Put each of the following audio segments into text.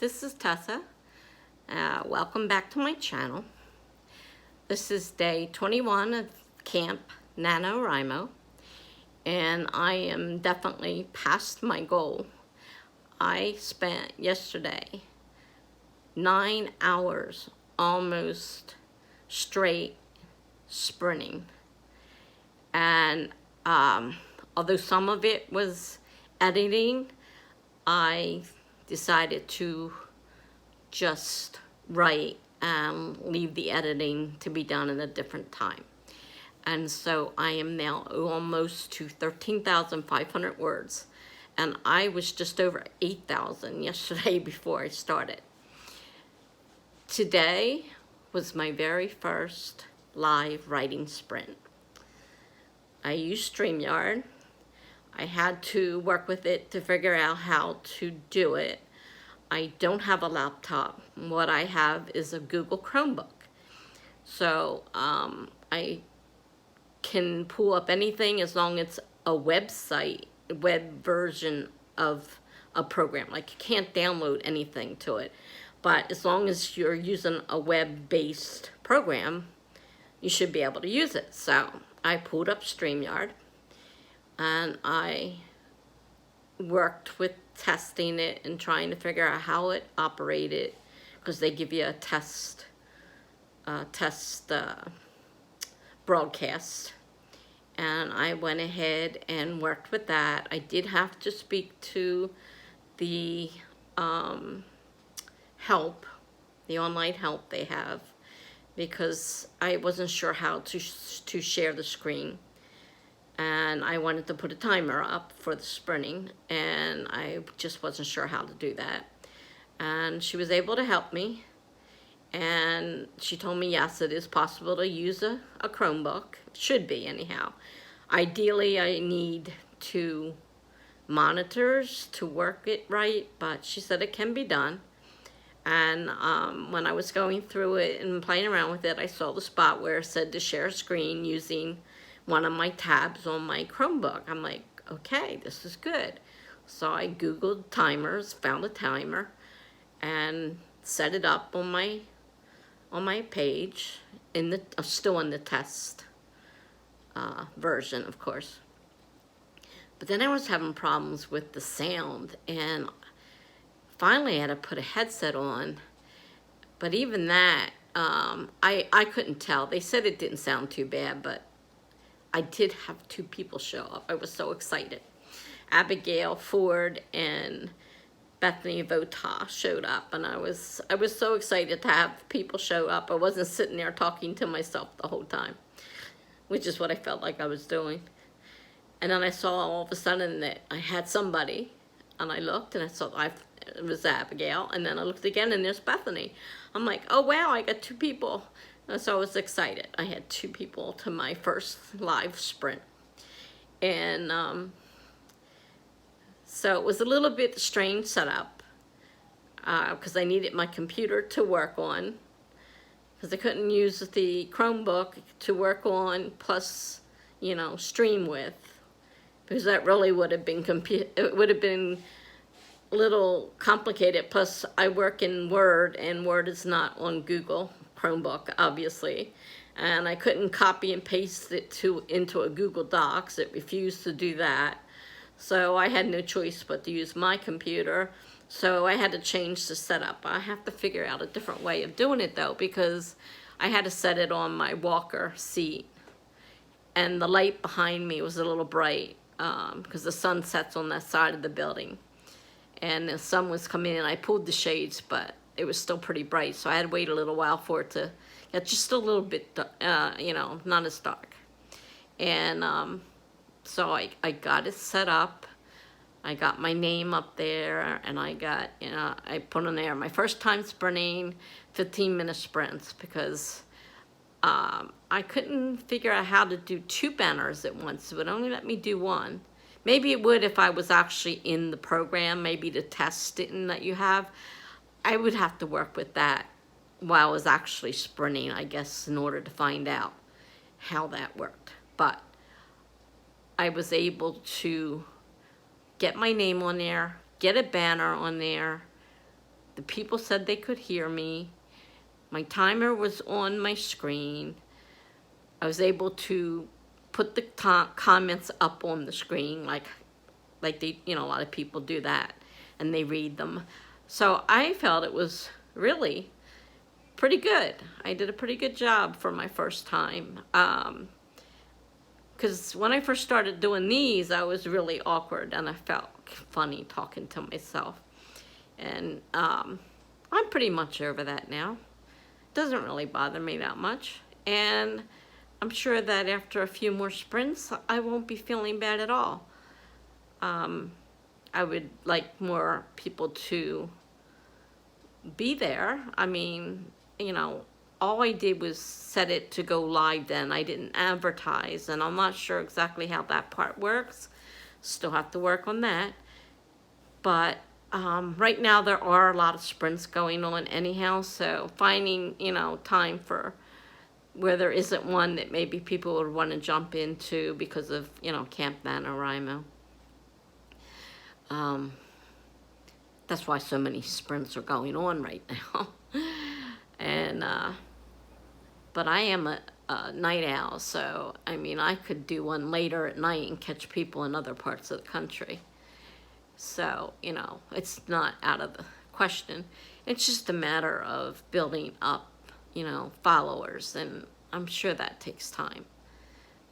this is Tessa. Welcome back to my channel. This is day 21 of Camp NaNoWriMo, and I am definitely past my goal. I spent yesterday 9 hours almost straight sprinting, and although some of it was editing, I decided to just write and leave the editing to be done at a different time. And so I am now almost to 13,500 words, and I was just over 8,000 yesterday before I started. Today was my very first live writing sprint. I used StreamYard. I had to work with it to figure out how to do it. I don't have a laptop. What I have is a Google Chromebook. So I can pull up anything as long as it's a website, web version of a program. Like, you can't download anything to it. But as long as you're using a web-based program, you should be able to use it. So I pulled up StreamYard, and I worked with testing it and trying to figure out how it operated, because they give you a test broadcast, and I went ahead and worked with that. I did have to speak to the help, the online help they have, because I wasn't sure how to share the screen. And I wanted to put a timer up for the sprinting, and I just wasn't sure how to do that. And she was able to help me, and she told me, yes, it is possible to use a Chromebook. It should be, anyhow. Ideally, I need 2 monitors to work it right, but she said it can be done. And when I was going through it and playing around with it, I saw the spot where it said to share screen using one of my tabs on my Chromebook. I'm like, okay, this is good. So I Googled timers, found a timer, and set it up on my page, still in the test version, of course. But then I was having problems with the sound, and finally I had to put a headset on. But even that, I couldn't tell. They said it didn't sound too bad, but I did have 2 people show up. I was so excited. Abigail Ford and Bethany Vota showed up, and I was so excited to have people show up. I wasn't sitting there talking to myself the whole time, which is what I felt like I was doing. And then I saw all of a sudden that I had somebody, and I looked, and I saw it was Abigail, and then I looked again, and there's Bethany. I'm like, oh wow, I got 2 people. So I was excited. I had 2 people to my first live sprint. And so it was a little bit strange setup, because I needed my computer to work on, because I couldn't use the Chromebook to work on plus, stream with, because that really would have been it would have been a little complicated. Plus I work in Word, and Word is not on Google Chromebook, obviously, and I couldn't copy and paste it into a Google Docs. It refused to do that, so I had no choice but to use my computer. So I had to change the setup. I have to figure out a different way of doing it, though, because I had to set it on my walker seat, and the light behind me was a little bright, because the sun sets on that side of the building, and the sun was coming in. I pulled the shades, but it was still pretty bright, so I had to wait a little while for it to get just a little bit, not as dark. And so I got it set up. I got my name up there, and I got, I put on there my first time sprinting, 15-minute sprints, because I couldn't figure out how to do 2 banners at once. It would only let me do 1. Maybe it would if I was actually in the program, maybe the test didn't let you have. I would have to work with that while I was actually sprinting, I guess, in order to find out how that worked. But I was able to get my name on there, get a banner on there, the people said they could hear me. My timer was on my screen. I was able to put the comments up on the screen like they, a lot of people do that, and they read them. So I felt it was really pretty good. I did a pretty good job for my first time. Because when I first started doing these, I was really awkward and I felt funny talking to myself. And I'm pretty much over that now. It doesn't really bother me that much. And I'm sure that after a few more sprints, I won't be feeling bad at all. I would like more people to be there. I mean, all I did was set it to go live then. I didn't advertise, and I'm not sure exactly how that part works. Still have to work on that. But right now there are a lot of sprints going on anyhow, so finding, time for where there isn't one that maybe people would want to jump into because of, Camp NaNoWriMo. That's why so many sprints are going on right now. And but I am a night owl, so I could do one later at night and catch people in other parts of the country. So, it's not out of the question. It's just a matter of building up, followers, and I'm sure that takes time.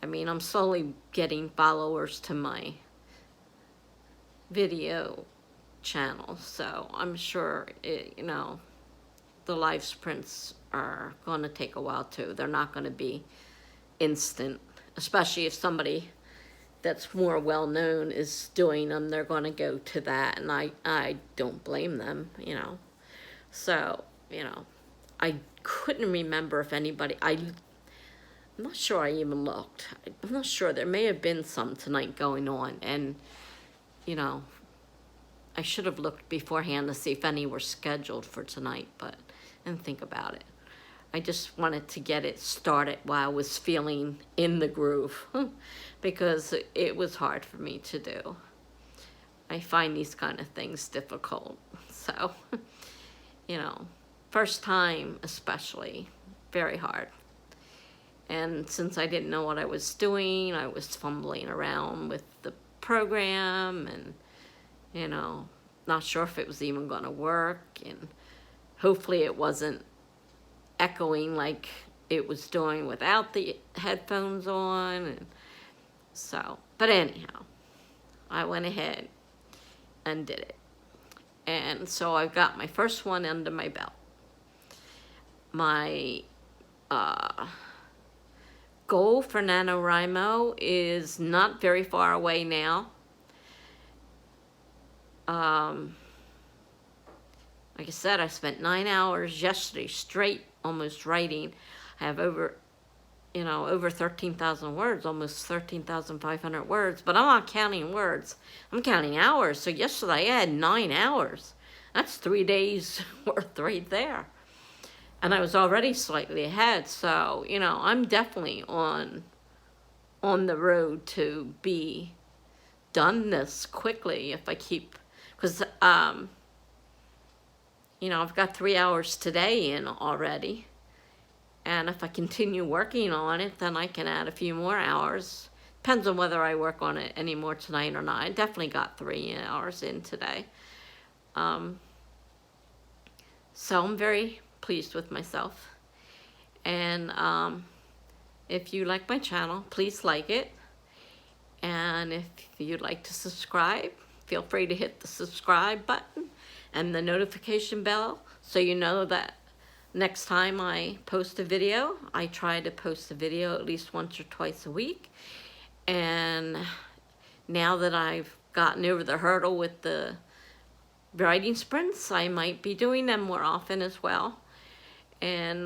I'm slowly getting followers to my video channel, so I'm sure the live sprints are going to take a while too. They're not going to be instant, especially if somebody that's more well known is doing them. They're going to go to that, and I don't blame them, So, I couldn't remember if anybody, I'm not sure I even looked. I'm not sure. There may have been some tonight going on, and I should have looked beforehand to see if any were scheduled for tonight, but I didn't think about it. I just wanted to get it started while I was feeling in the groove because it was hard for me to do. I find these kind of things difficult. So, first time especially, very hard. And since I didn't know what I was doing, I was fumbling around with the program and, not sure if it was even going to work. And hopefully it wasn't echoing like it was doing without the headphones on. And so, but anyhow, I went ahead and did it. And so I've got my first one under my belt. My goal for NaNoWriMo is not very far away now. Like I said, I spent 9 hours yesterday straight almost writing. I have over 13,000 words, almost 13,500 words, but I'm not counting words. I'm counting hours. So yesterday I had 9 hours. That's 3 days worth right there. And I was already slightly ahead. So, I'm definitely on the road to be done this quickly if I keep, because, I've got 3 hours today in already. And if I continue working on it, then I can add a few more hours. Depends on whether I work on it any more tonight or not. I definitely got 3 hours in today. So I'm very pleased with myself. And if you like my channel, please like it. And if you'd like to subscribe, feel free to hit the subscribe button and the notification bell so you know that next time I post a video. I try to post a video at least once or twice a week. And now that I've gotten over the hurdle with the writing sprints, I might be doing them more often as well. And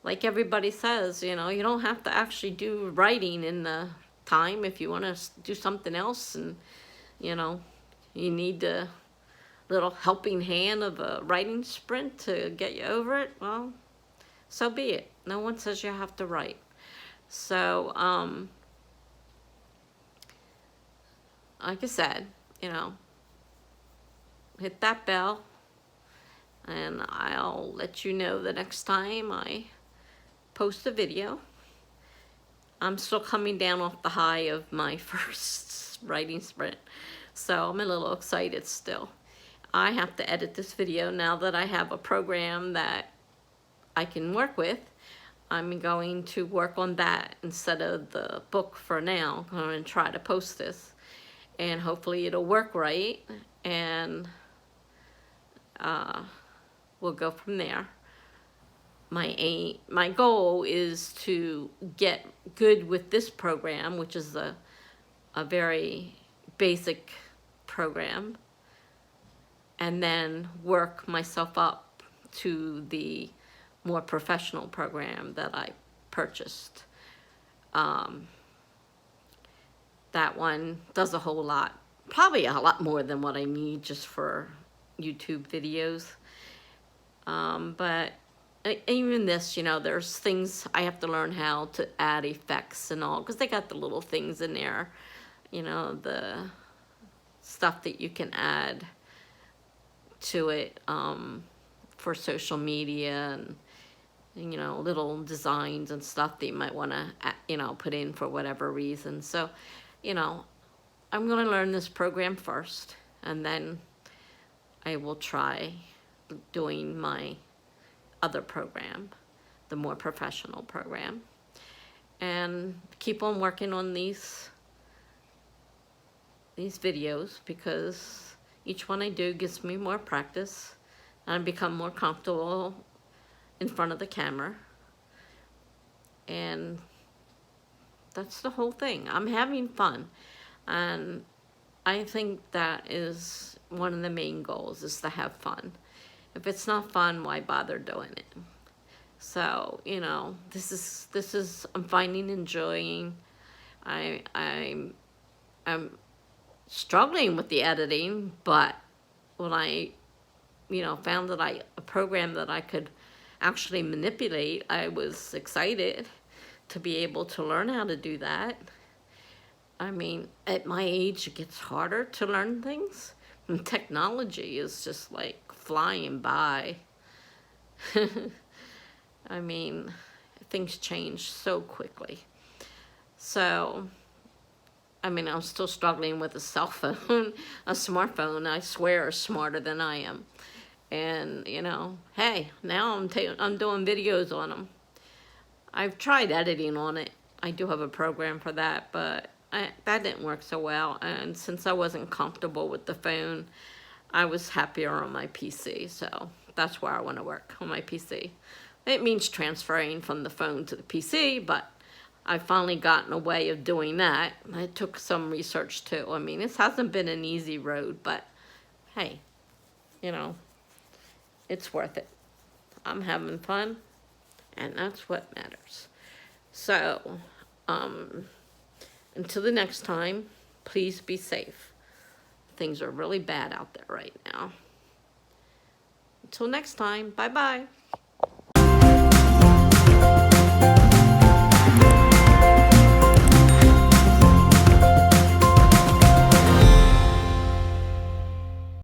like everybody says, you don't have to actually do writing in the time. If you want to do something else and, you need a little helping hand of a writing sprint to get you over it, well, so be it. No one says you have to write. So, like I said, hit that bell, and I'll let you know the next time I post a video. I'm still coming down off the high of my first writing sprint, so I'm a little excited still. I have to edit this video now that I have a program that I can work with. I'm going to work on that instead of the book for now. I'm going to try to post this, and hopefully it'll work right, and we'll go from there. My goal is to get good with this program, which is a very basic program, and then work myself up to the more professional program that I purchased. That one does a whole lot, probably a lot more than what I need just for YouTube videos. But even this, you know, there's things I have to learn how to add effects and all, because they got the little things in there, you know, the stuff that you can add to it for social media, and you know, little designs and stuff that you might want to, you know, put in for whatever reason. So, you know, I'm going to learn this program first, and then I will try doing my other program, the more professional program, and keep on working on these videos, because each one I do gives me more practice, and I become more comfortable in front of the camera, and that's the whole thing. I'm having fun, and I think that is one of the main goals, is to have fun. If it's not fun, why bother doing it? So, you know, this is I'm finding enjoying. I'm struggling with the editing, but when I, you know, found that a program that I could actually manipulate, I was excited to be able to learn how to do that. I mean, at my age, it gets harder to learn things. And technology is just like flying by. I mean, things change so quickly. So, I mean, I'm still struggling with a cell phone. A smartphone, I swear, is smarter than I am. And, you know, hey, now I'm doing videos on them. I've tried editing on it. I do have a program for that, but that didn't work so well. And since I wasn't comfortable with the phone, I was happier on my PC. So that's where I want to work, on my PC. It means transferring from the phone to the PC, but I've finally gotten a way of doing that. It took some research too. I mean, this hasn't been an easy road, but hey, you know, it's worth it. I'm having fun, and that's what matters. So, until the next time, please be safe. Things are really bad out there right now. Until next time, bye-bye.